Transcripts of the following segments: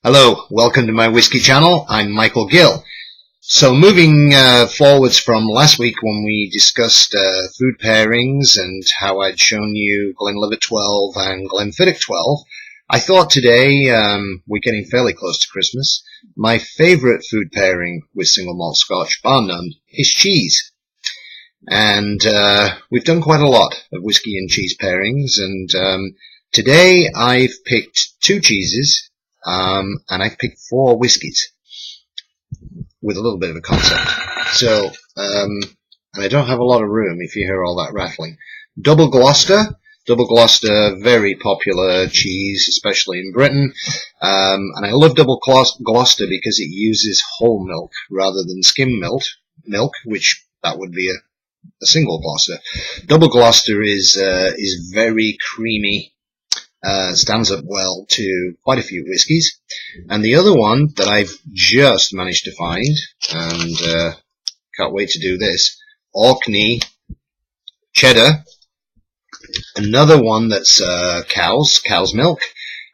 Hello, welcome to my whiskey channel. I'm Elliott-Gill. So moving forwards from last week when we discussed food pairings and how I'd shown you Glenlivet 12 and Glenfiddich 12, I thought today, we're getting fairly close to Christmas, my favourite food pairing with single malt Scotch, bar none, is cheese. And we've done quite a lot of whiskey and cheese pairings, and today I've picked two cheeses, and I've picked four whiskies with a little bit of a concept. So, and I don't have a lot of room if you hear all that rattling. Double Gloucester, very popular cheese, especially in Britain. And I love Double Gloucester because it uses whole milk rather than skim milk, which that would be a single Gloucester. Double Gloucester is very creamy, stands up well to quite a few whiskies. And the other one that I've just managed to find, and can't wait to do this, Orkney Cheddar, another one that's cow's milk.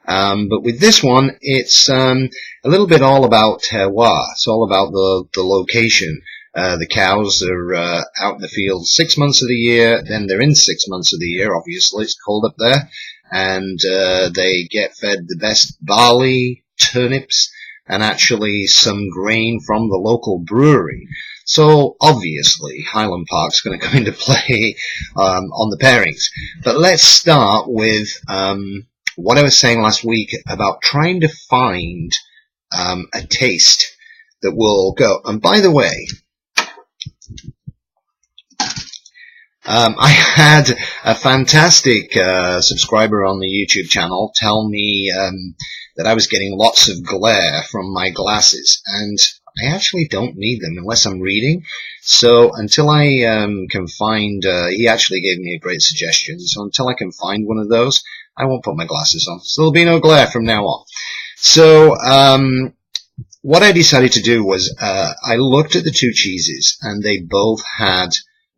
But with this one, it's a little bit all about terroir. It's all about the location. The cows are out in the field 6 months of the year, then they're in 6 months of the year, obviously, it's cold up there, and they get fed the best barley, turnips, and actually some grain from the local brewery. So, obviously, Highland Park's going to come into play on the pairings. But let's start with what I was saying last week about trying to find a taste that will go. And by the way, I had a fantastic subscriber on the YouTube channel tell me that I was getting lots of glare from my glasses, and I actually don't need them unless I'm reading. So until I can find, he actually gave me a great suggestion, so until I can find one of those, I won't put my glasses on. So there'll be no glare from now on. So what I decided to do was I looked at the two cheeses, and they both had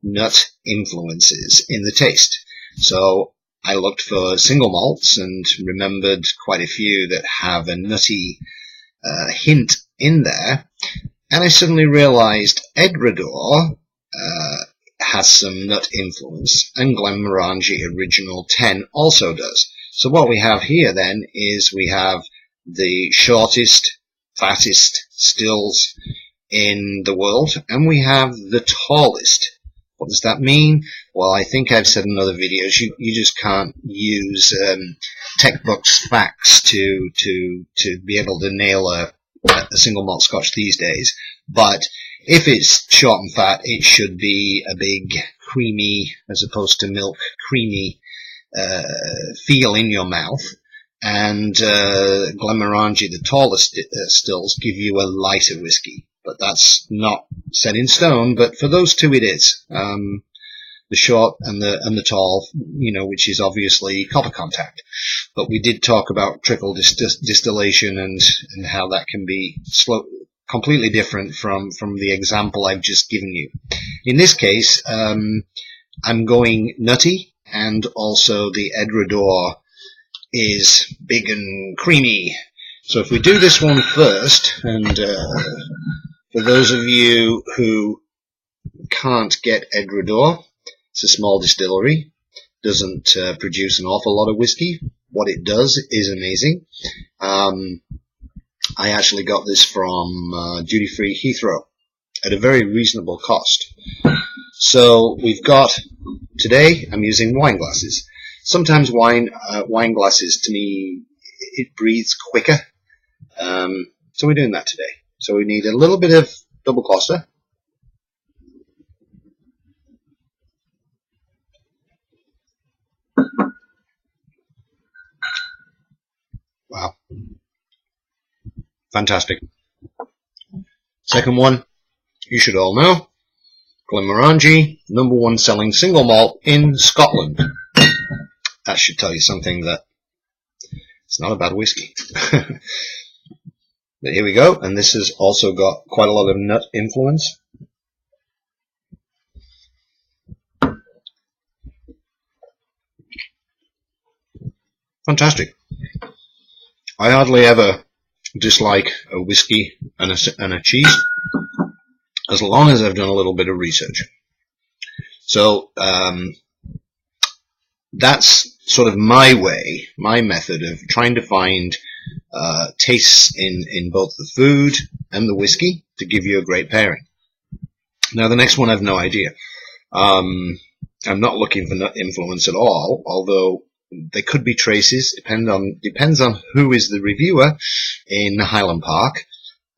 nut influences in the taste. So I looked for single malts and remembered quite a few that have a nutty hint in there. And I suddenly realized Edredor has some nut influence, and Glenmorangie Original 10 also does. So what we have here then is we have the shortest, fattest stills in the world, and we have the tallest. What does that mean? Well, I think I've said in other videos, you just can't use textbooks facts to be able to nail a single malt Scotch these days. But if it's short and fat, it should be a big, creamy, as opposed to milk, creamy feel in your mouth. And Glenmorangie, the tallest stills, give you a lighter whiskey. But that's not set in stone, but for those two it is. The short and the tall, you know, which is obviously copper contact. But we did talk about trickle distillation and how that can be completely different from the example I've just given you. In this case, I'm going nutty, and also the Edredor is big and creamy. So if we do this one first, and for those of you who can't get Edredor, it's a small distillery, doesn't produce an awful lot of whiskey. What it does is amazing. I actually got this from duty-free Heathrow at a very reasonable cost. So we've got, today I'm using wine glasses. Sometimes wine glasses, to me, it breathes quicker. So we're doing that today. So we need a little bit of Double Gloucester. Wow. Fantastic. Second one, you should all know, Glenmorangie, #1 selling single malt in Scotland. That should tell you something, that it's not a bad whiskey. But here we go, and this has also got quite a lot of nut influence. Fantastic. I hardly ever just like a whiskey and a cheese, as long as I've done a little bit of research. So that's sort of my way, my method of trying to find tastes in both the food and the whiskey to give you a great pairing. Now the next one I've no idea. I'm not looking for influence at all, although there could be traces. Depends on who is the reviewer in Highland Park,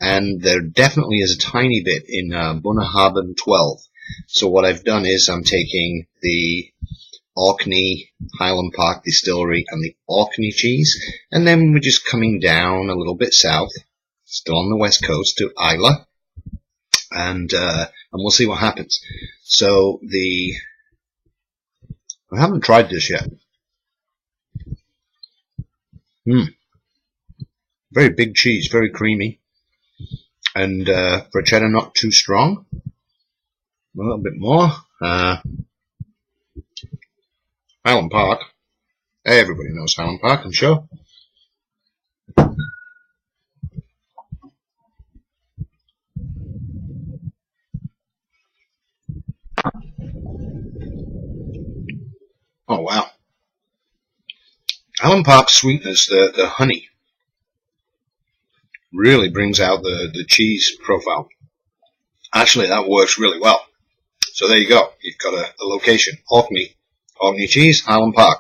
and there definitely is a tiny bit in Bunnahabhain 12. So what I've done is I'm taking the Orkney Highland Park Distillery and the Orkney cheese, and then we're just coming down a little bit south, still on the west coast, to Islay, and we'll see what happens. So I haven't tried this yet. Very big cheese, very creamy, and for a cheddar, not too strong. A little bit more. Highland Park. Everybody knows Highland Park, I'm sure. Oh wow. Highland Park sweetness, the honey, really brings out the cheese profile. Actually, that works really well. So there you go. You've got a location. Orkney cheese, Highland Park.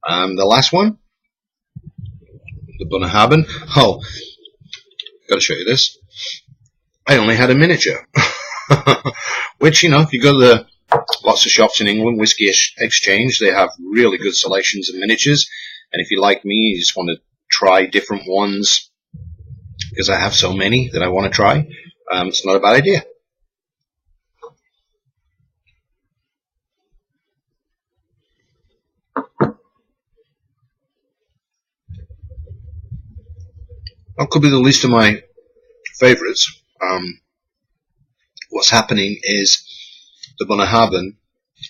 The last one, the Bunnahabhain. Oh, got to show you this. I only had a miniature. Which, you know, if you go to the lots of shops in England, Whisky Exchange, they have really good selections of miniatures. And if you like me, you just want to try different ones, because I have so many that I want to try, it's not a bad idea. That could be the least of my favorites. What's happening is the Bunnahabhain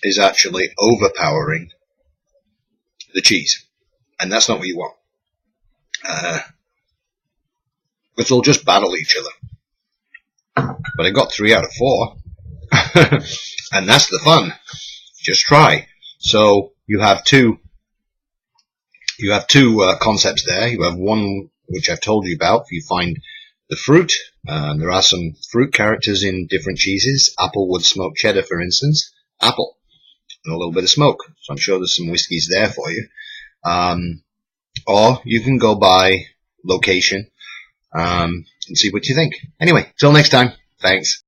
is actually overpowering the cheese, and that's not what you want. Because they'll just battle each other. But I got 3 out of 4, and that's the fun. Just try. So you have two concepts there. You have one which I've told you about. You find the fruit. There are some fruit characters in different cheeses. Applewood smoked cheddar, for instance. Apple. And a little bit of smoke. So I'm sure there's some whiskies there for you. Or you can go by location and see what you think. Anyway, till next time. Thanks.